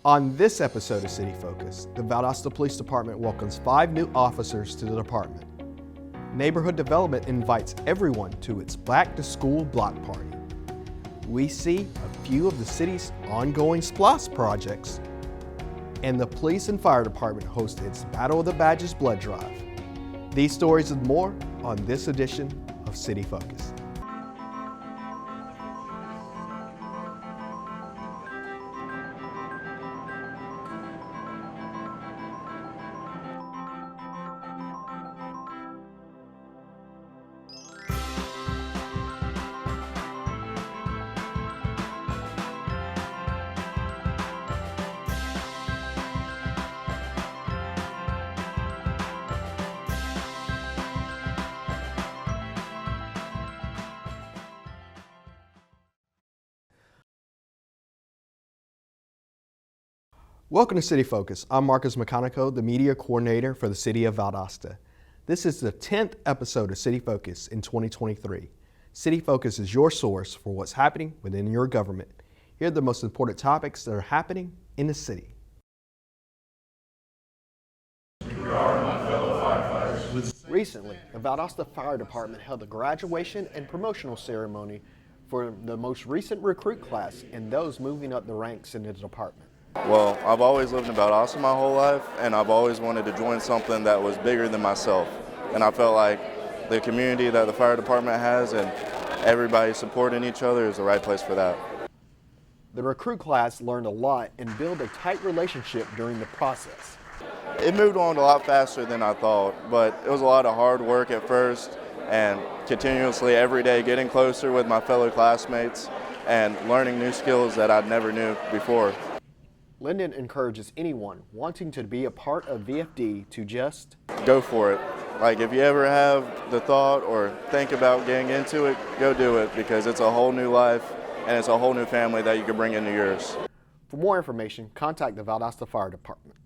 On this episode of City Focus, the Valdosta Police Department welcomes 5 new officers to the department. Neighborhood Development invites everyone to its Back to School block party. We see a few of the city's ongoing SPLOS projects, and the Police and Fire Department host its Battle of the Badges blood drive. These stories and more on this edition of City Focus. Welcome to City Focus. I'm Marcus Mecanico, the media coordinator for the City of Valdosta. This is the 10th episode of City Focus in 2023. City Focus is your source for what's happening within your government. Here are the most important topics that are happening in the city. Recently, the Valdosta Fire Department held a graduation and promotional ceremony for the most recent recruit class and those moving up the ranks in the department. Well, I've always lived in Valdosta my whole life, and I've always wanted to join something that was bigger than myself. And I felt like the community that the fire department has and everybody supporting each other is the right place for that. The recruit class learned a lot and built a tight relationship during the process. It moved on a lot faster than I thought, but it was a lot of hard work at first and continuously every day getting closer with my fellow classmates and learning new skills that I never knew before. Lyndon encourages anyone wanting to be a part of VFD to just go for it. Like if you ever have the thought or think about getting into it, go do it because it's a whole new life and it's a whole new family that you can bring into yours. For more information, contact the Valdosta Fire Department.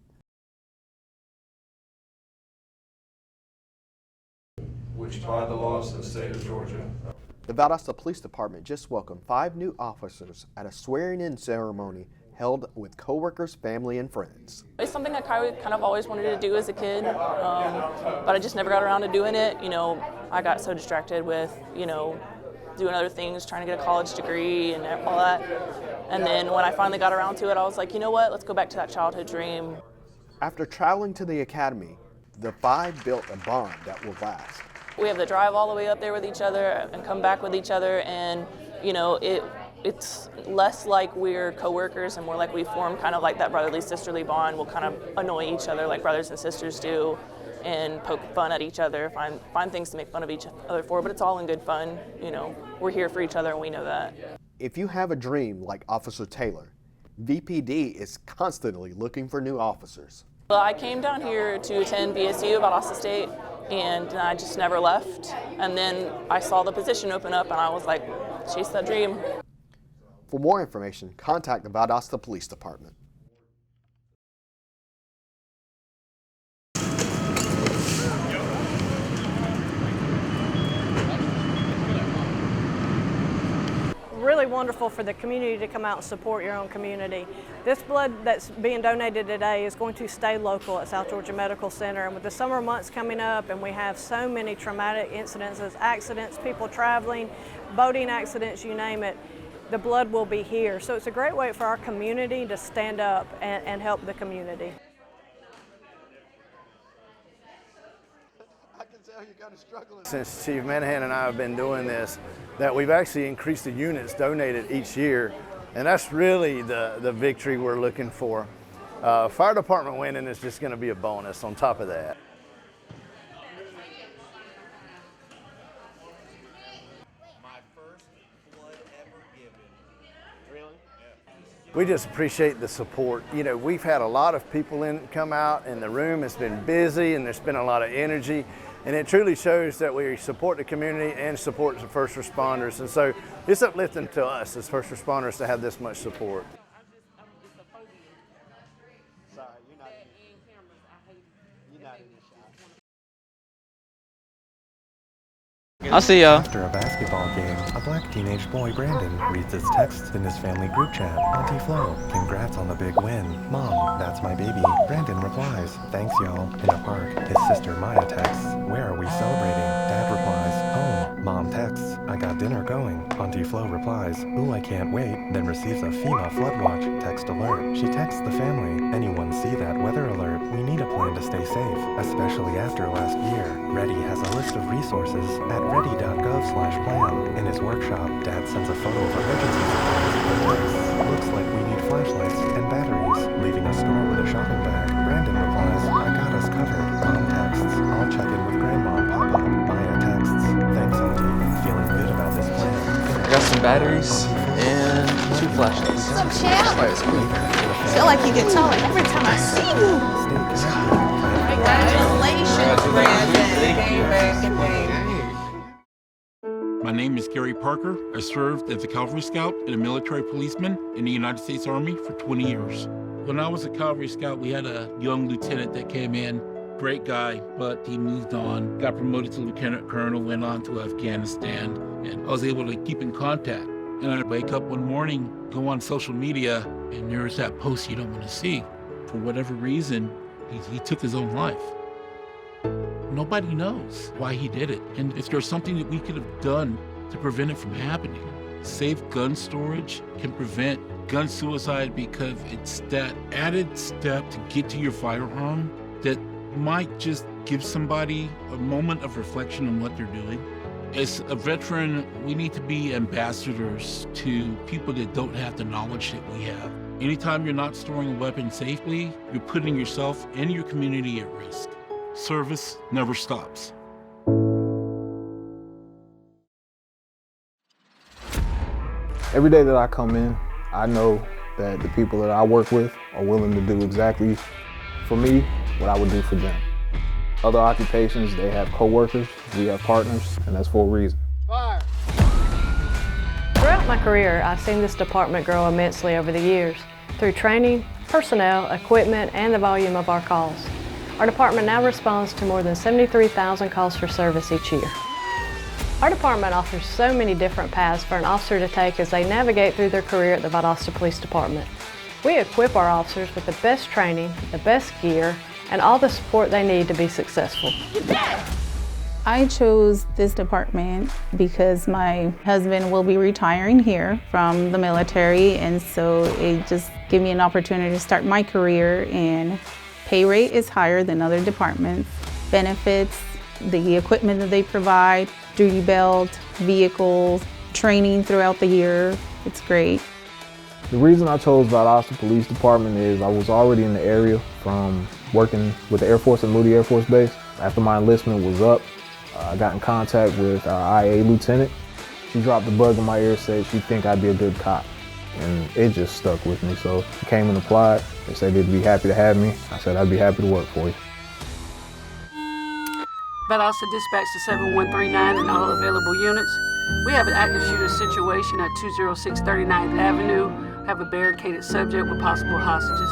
Which by the laws of the state of Georgia. The Valdosta Police Department just welcomed 5 new officers at a swearing-in ceremony held with coworkers, family, and friends. It's something I kind of always wanted to do as a kid, but I just never got around to doing it. I got so distracted with, doing other things, trying to get a college degree and all that. And then when I finally got around to it, I was like, you know what, let's go back to that childhood dream. After traveling to the academy, the 5 built a bond that will last. We have to drive all the way up there with each other and come back with each other, and it's less like we're coworkers and more like we form kind of like that brotherly, sisterly bond. We'll kind of annoy each other like brothers and sisters do and poke fun at each other, find things to make fun of each other for, but it's all in good fun. We're here for each other and we know that. If you have a dream like Officer Taylor, VPD is constantly looking for new officers. Well, I came down here to attend BSU, Valdosta State, and I just never left. And then I saw the position open up and I was like, chase that dream. For more information, contact the Valdosta Police Department. Really wonderful for the community to come out and support your own community. This blood that's being donated today is going to stay local at South Georgia Medical Center, and with the summer months coming up and we have so many traumatic incidences, accidents, people traveling, boating accidents, you name it, the blood will be here. So it's a great way for our community to stand up and help the community. Since Chief Manahan and I have been doing this, that we've actually increased the units donated each year, and that's really the victory we're looking for. Fire department winning is just going to be a bonus on top of that. We just appreciate the support. We've had a lot of people come out, and the room has been busy, and there's been a lot of energy, and it truly shows that we support the community and support the first responders. And so it's uplifting to us as first responders to have this much support. I'll see y'all. After a basketball game, a black teenage boy, Brandon, reads his texts in his family group chat. Auntie Flo, congrats on the big win. Mom, that's my baby. Brandon replies, thanks y'all. In a park, his sister Maya texts, where are we celebrating? Dad replies, home. Mom texts, I got dinner going. Auntie Flo replies, ooh, I can't wait, then receives a FEMA flood watch text alert. She texts the family, anyone see that weather alert? We need a plan to stay safe, especially after last year. Ready has a list of resources at ready.gov/plan. In his workshop, Dad sends a photo of emergency supplies. Looks like we need flashlights and batteries. Leaving a store with a shopping bag, Brandon replies, I got us covered. Mom texts, I'll check in with Grandma and Papa. Maya texts, thanks Auntie. Feeling good about this plan. I got some batteries and 2 flashlights. What's up, champ? I feel like you get taller every time I see you. Congratulations, Brandon. My name is Gary Parker. I served as a Cavalry Scout and a military policeman in the United States Army for 20 years. When I was a Cavalry Scout, we had a young lieutenant that came in, great guy, but he moved on, got promoted to lieutenant colonel, went on to Afghanistan, and I was able to keep in contact. And I wake up one morning, go on social media, and there's that post you don't want to see. For whatever reason, he took his own life. Nobody knows why he did it. And if there's something that we could have done to prevent it from happening, safe gun storage can prevent gun suicide because it's that added step to get to your firearm that might just give somebody a moment of reflection on what they're doing. As a veteran, we need to be ambassadors to people that don't have the knowledge that we have. Anytime you're not storing a weapon safely, you're putting yourself and your community at risk. Service never stops. Every day that I come in, I know that the people that I work with are willing to do exactly for me what I would do for them. Other occupations, they have coworkers, we have partners, and that's for a reason. Throughout my career, I've seen this department grow immensely over the years through training, personnel, equipment, and the volume of our calls. Our department now responds to more than 73,000 calls for service each year. Our department offers so many different paths for an officer to take as they navigate through their career at the Valdosta Police Department. We equip our officers with the best training, the best gear, and all the support they need to be successful. I chose this department because my husband will be retiring here from the military, and so it just gave me an opportunity to start my career, and pay rate is higher than other departments. Benefits, the equipment that they provide, duty belt, vehicles, training throughout the year, it's great. The reason I chose Valdosta Police Department is I was already in the area from working with the Air Force at Moody Air Force Base. After my enlistment was up, I got in contact with our IA lieutenant. She dropped a bug in my ear, said she'd think I'd be a good cop. And it just stuck with me. So I came and applied. They said they'd be happy to have me. I said I'd be happy to work for you. Valdosta dispatch to 7139 and all available units. We have an active shooter situation at 206 39th Avenue. We have a barricaded subject with possible hostages.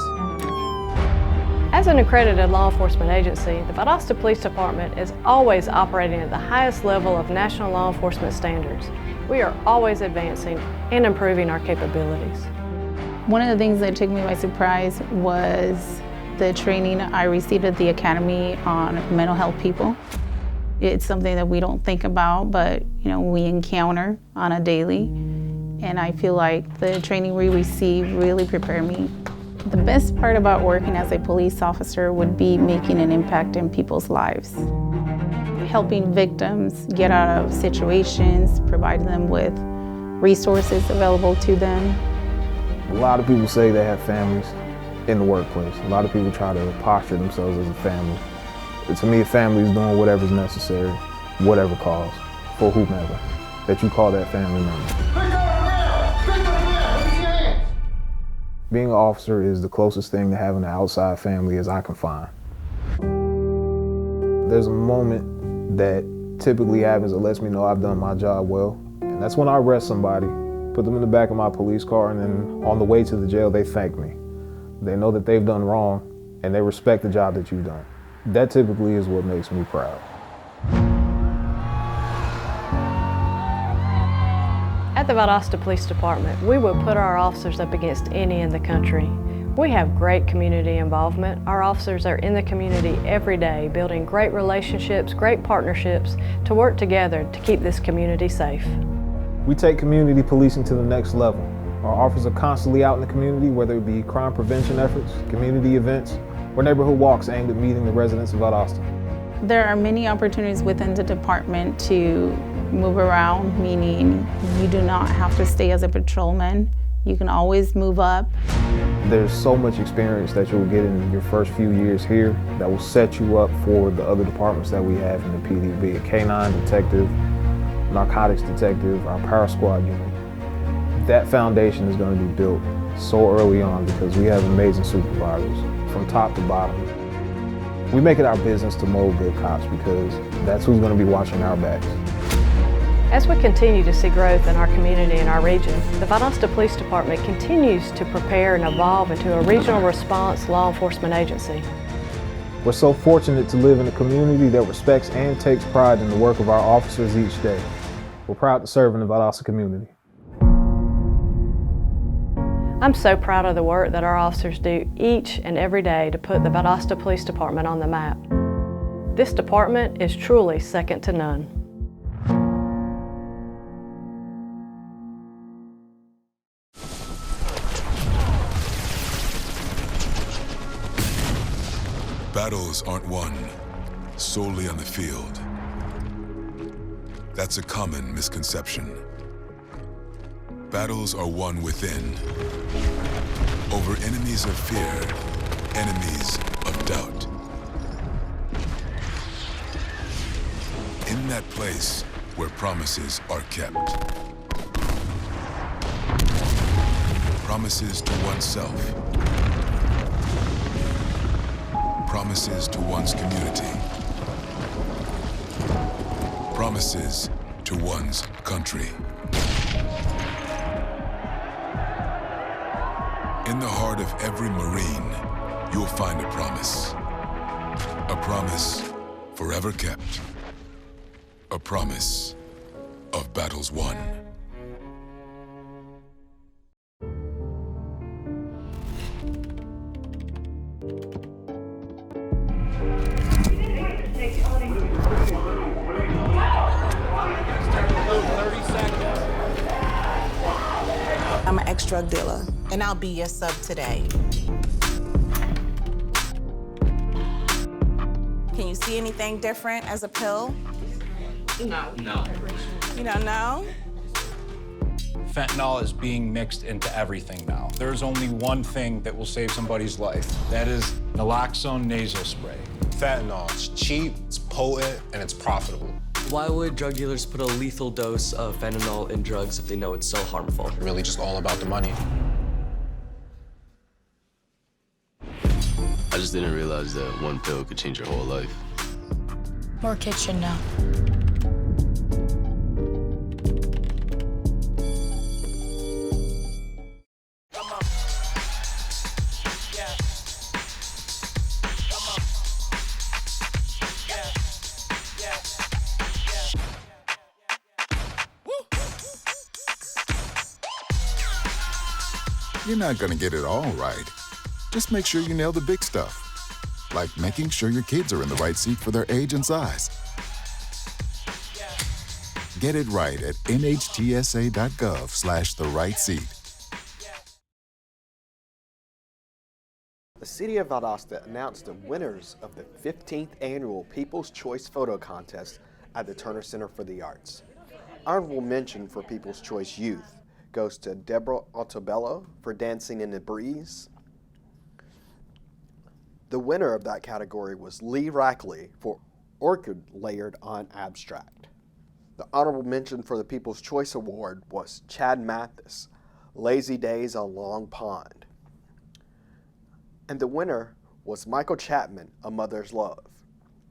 As an accredited law enforcement agency, the Valdosta Police Department is always operating at the highest level of national law enforcement standards. We are always advancing and improving our capabilities. One of the things that took me by surprise was the training I received at the Academy on mental health people. It's something that we don't think about, but we encounter on a daily. And I feel like the training we receive really prepared me. The best part about working as a police officer would be making an impact in people's lives. Helping victims get out of situations, providing them with resources available to them. A lot of people say they have families in the workplace. A lot of people try to posture themselves as a family. But to me, a family is doing whatever's necessary, whatever cause, for whomever, that you call that family member. Being an officer is the closest thing to having an outside family as I can find. There's a moment that typically happens that lets me know I've done my job well, and that's when I arrest somebody, put them in the back of my police car, and then on the way to the jail, they thank me. They know that they've done wrong, and they respect the job that you've done. That typically is what makes me proud. At the Valdosta Police Department, we will put our officers up against any in the country. We have great community involvement. Our officers are in the community every day, building great relationships, great partnerships to work together to keep this community safe. We take community policing to the next level. Our officers are constantly out in the community, whether it be crime prevention efforts, community events, or neighborhood walks aimed at meeting the residents of Valdosta. There are many opportunities within the department to move around, meaning you do not have to stay as a patrolman. You can always move up. There's so much experience that you'll get in your first few years here that will set you up for the other departments that we have in the PD, be it K-9 detective, narcotics detective, our power squad unit. That foundation is going to be built so early on because we have amazing supervisors from top to bottom. We make it our business to mold good cops because that's who's going to be watching our backs. As we continue to see growth in our community and our region, the Valdosta Police Department continues to prepare and evolve into a regional response law enforcement agency. We're so fortunate to live in a community that respects and takes pride in the work of our officers each day. We're proud to serve in the Valdosta community. I'm so proud of the work that our officers do each and every day to put the Valdosta Police Department on the map. This department is truly second to none. Battles aren't won solely on the field. That's a common misconception. Battles are won within, over enemies of fear, enemies of doubt. In that place where promises are kept. Promises to oneself. Promises to one's community. Promises to one's country. In the heart of every Marine, you'll find a promise. A promise forever kept. A promise of battles won. I'm an ex-drug dealer, and I'll be your sub today. Can you see anything different as a pill? No. You don't know? Fentanyl is being mixed into everything now. There's only one thing that will save somebody's life. That is naloxone nasal spray. Fentanyl, it's cheap, it's potent, and it's profitable. Why would drug dealers put a lethal dose of fentanyl in drugs if they know it's so harmful? Really just all about the money. I just didn't realize that one pill could change your whole life. More kids should know. You're not gonna get it all right. Just make sure you nail the big stuff, like making sure your kids are in the right seat for their age and size. Get it right at nhtsa.gov/the-right-seat. The City of Valdosta announced the winners of the 15th Annual People's Choice Photo Contest at the Turner Center for the Arts. Honorable mention for People's Choice Youth goes to Deborah Altobello for Dancing in the Breeze. The winner of that category was Lee Rackley for Orchid Layered on Abstract. The honorable mention for the People's Choice Award was Chad Mathis, Lazy Days on Long Pond. And the winner was Michael Chapman, A Mother's Love.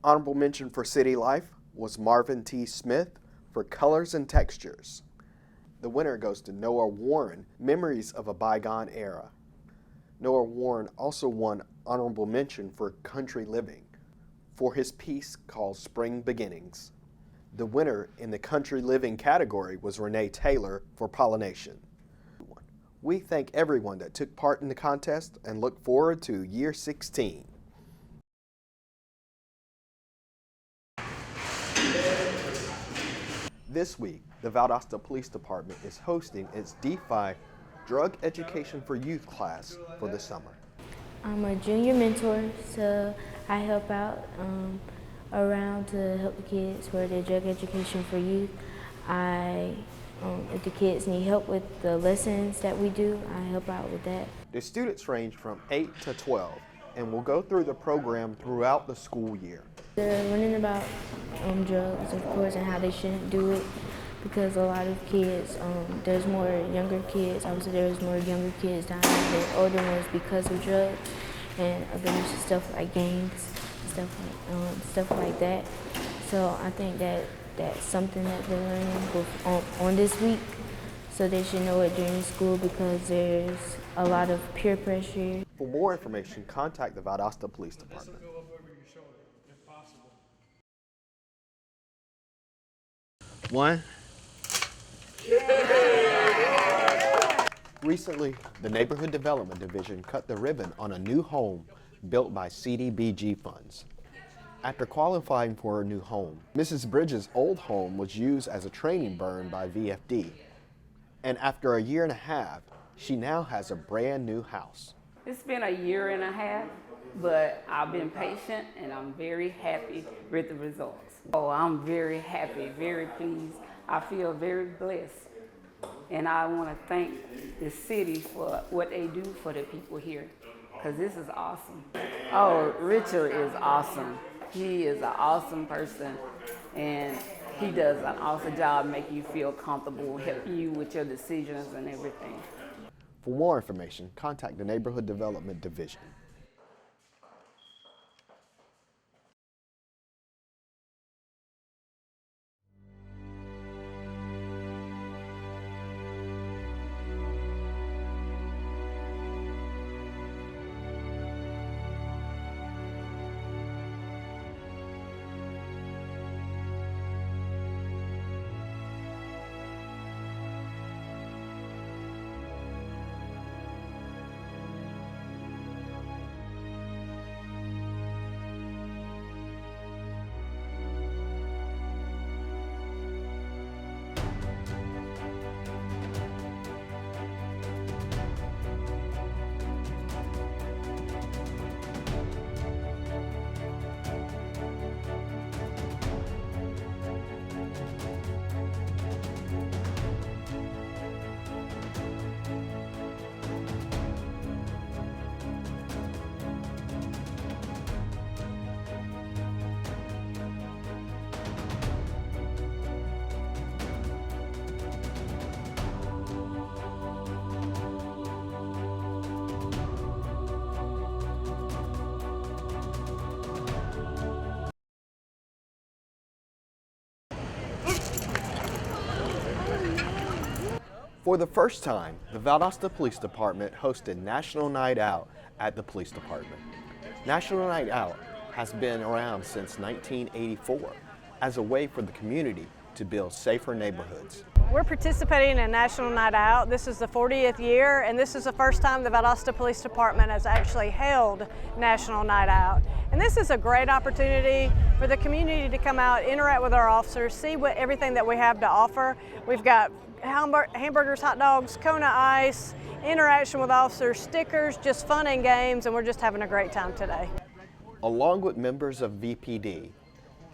Honorable mention for City Life was Marvin T. Smith for Colors and Textures. The winner goes to Noah Warren, Memories of a Bygone Era. Noah Warren also won honorable mention for Country Living for his piece called Spring Beginnings. The winner in the country living category was Renee Taylor for Pollination. We thank everyone that took part in the contest and look forward to year 16. This week, the Valdosta Police Department is hosting its D5 Drug Education for Youth class for the summer. I'm a junior mentor, so I help out around to help the kids for their drug education for youth. If the kids need help with the lessons that we do, I help out with that. The students range from 8 to 12 and will go through the program throughout the school year. They're learning about drugs, of course, and how they shouldn't do it, because a lot of kids, there's more younger kids. Obviously, there's more younger kids dying than older ones because of drugs and other stuff like gangs, stuff like that. So I think that that's something that they're learning on this week. So they should know it during school because there's a lot of peer pressure. For more information, contact the Valdosta Police Department. One. Recently, the Neighborhood Development Division cut the ribbon on a new home built by CDBG funds. After qualifying for a new home, Mrs. Bridges' old home was used as a training burn by VFD. And after a year and a half, she now has a brand new house. It's been a year and a half, but I've been patient and I'm very happy with the results. Oh, I'm very happy, very pleased. I feel very blessed. And I want to thank the city for what they do for the people here, because this is awesome. Oh, Richard is awesome. He is an awesome person, and he does an awesome job making you feel comfortable, helping you with your decisions and everything. For more information, contact the Neighborhood Development Division. For the first time, the Valdosta Police Department hosted National Night Out at the Police Department. National Night Out has been around since 1984 as a way for the community to build safer neighborhoods. We're participating in National Night Out. This is the 40th year, and this is the first time the Valdosta Police Department has actually held National Night Out. And this is a great opportunity for the community to come out, interact with our officers, see everything that we have to offer. We've got hamburgers, hot dogs, Kona ice, interaction with officers, stickers, just fun and games, and we're just having a great time today. Along with members of VPD,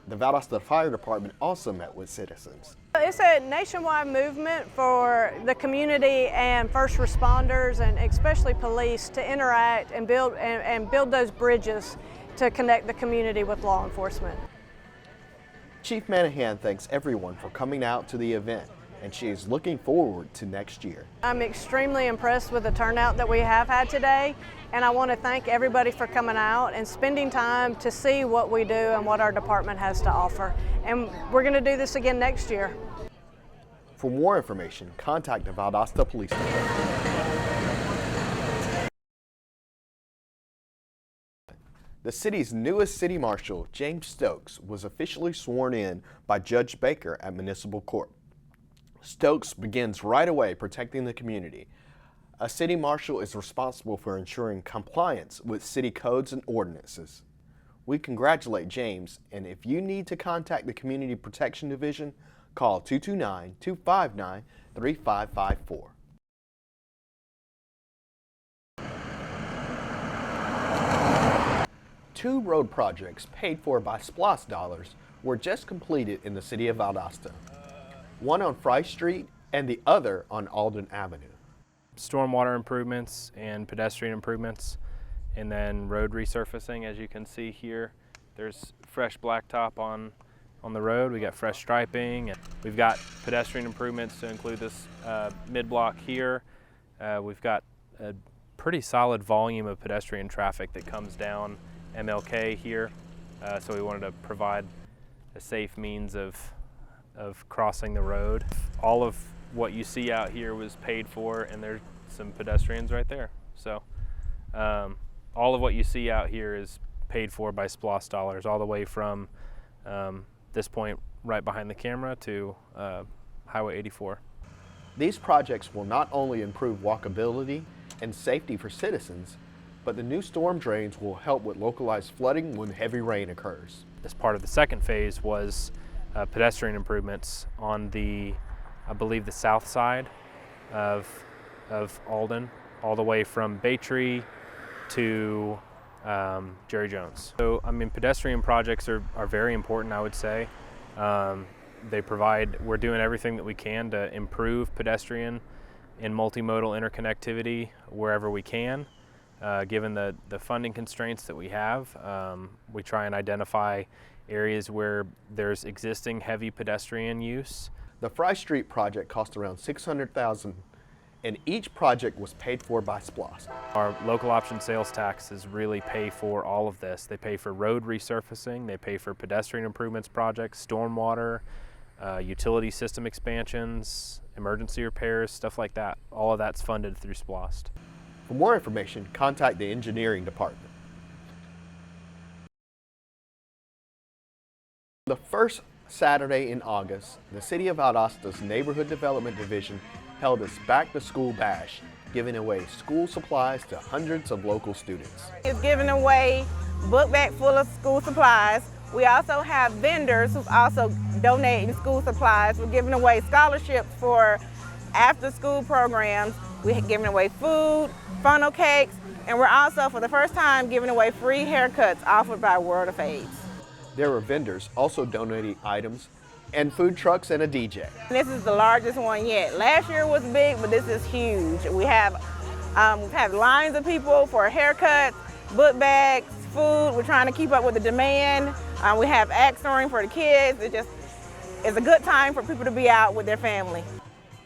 the Valdosta Fire Department also met with citizens. It's a nationwide movement for the community and first responders, and especially police, to interact and build those bridges to connect the community with law enforcement. Chief Manahan thanks everyone for coming out to the event, and she is looking forward to next year. I'm extremely impressed with the turnout that we have had today, and I want to thank everybody for coming out and spending time to see what we do and what our department has to offer. And we're going to do this again next year. For more information, contact the Valdosta Police Department. The city's newest city marshal, James Stokes, was officially sworn in by Judge Baker at Municipal Court. Stokes begins right away protecting the community. A city marshal is responsible for ensuring compliance with city codes and ordinances. We congratulate James, and if you need to contact the Community Protection Division, call 229-259-3554. Two road projects paid for by SPLOST dollars were just completed in the city of Valdosta. One on Fry Street and the other on Alden Avenue. Stormwater improvements and pedestrian improvements, and then road resurfacing. As you can see here, there's fresh blacktop on the road. We got fresh striping, and we've got pedestrian improvements to include this mid-block here. We've got a pretty solid volume of pedestrian traffic that comes down MLK here, so we wanted to provide a safe means of crossing the road. All of what you see out here was paid for, and there's some pedestrians right there. So all of what you see out here is paid for by SPLOST dollars, all the way from this point right behind the camera to Highway 84. These projects will not only improve walkability and safety for citizens, but the new storm drains will help with localized flooding when heavy rain occurs. As part of the second phase was pedestrian improvements on the, I believe, the south side of Alden, all the way from Baytree to Jerry Jones. So, I mean, pedestrian projects are very important, I would say. We're doing everything that we can to improve pedestrian and multimodal interconnectivity wherever we can. Given the funding constraints that we have, we try and identify areas where there's existing heavy pedestrian use. The Fry Street project cost around $600,000, and each project was paid for by SPLOST. Our local option sales taxes really pay for all of this. They pay for road resurfacing, they pay for pedestrian improvements projects, stormwater, utility system expansions, emergency repairs, stuff like that. All of that's funded through SPLOST. For more information, contact the engineering department. The first Saturday in August, the City of Valdosta's Neighborhood Development Division held its Back to School Bash, giving away school supplies to hundreds of local students. It's giving away book bag full of school supplies. We also have vendors who's also donating school supplies. We're giving away scholarships for after school programs. We're giving away food, funnel cakes, and we're also, for the first time, giving away free haircuts offered by World of AIDS. There were vendors also donating items and food trucks and a DJ. This is the largest one yet. Last year was big, but this is huge. We've had lines of people for haircuts, book bags, food. We're trying to keep up with the demand. We have axe throwing for the kids. It's a good time for people to be out with their family.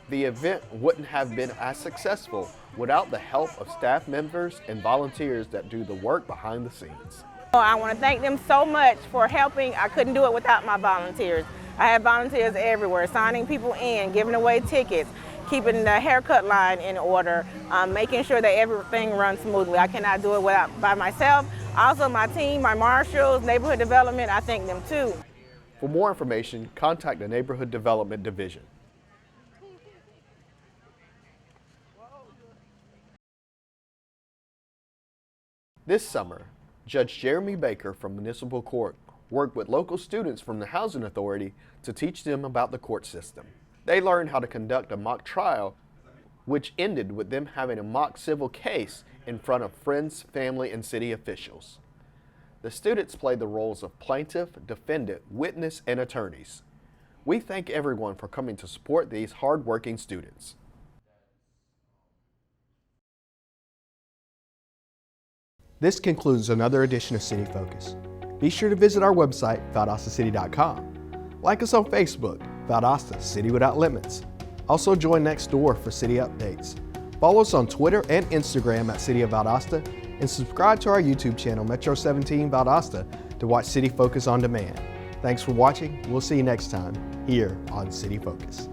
The event wouldn't have been as successful without the help of staff members and volunteers that do the work behind the scenes. I want to thank them so much for helping. I couldn't do it without my volunteers. I have volunteers everywhere, signing people in, giving away tickets, keeping the haircut line in order, making sure that everything runs smoothly. I cannot do it by myself. Also my team, my marshals, neighborhood development, I thank them too. For more information, contact the Neighborhood Development Division. This summer, Judge Jeremy Baker from Municipal Court worked with local students from the Housing Authority to teach them about the court system. They learned how to conduct a mock trial, which ended with them having a mock civil case in front of friends, family, and city officials. The students played the roles of plaintiff, defendant, witness, and attorneys. We thank everyone for coming to support these hard-working students. This concludes another edition of City Focus. Be sure to visit our website, ValdostaCity.com. Like us on Facebook, Valdosta City Without Limits. Also join Nextdoor for city updates. Follow us on Twitter and Instagram at City of Valdosta, and subscribe to our YouTube channel, Metro 17 Valdosta, to watch City Focus on demand. Thanks for watching. We'll see you next time here on City Focus.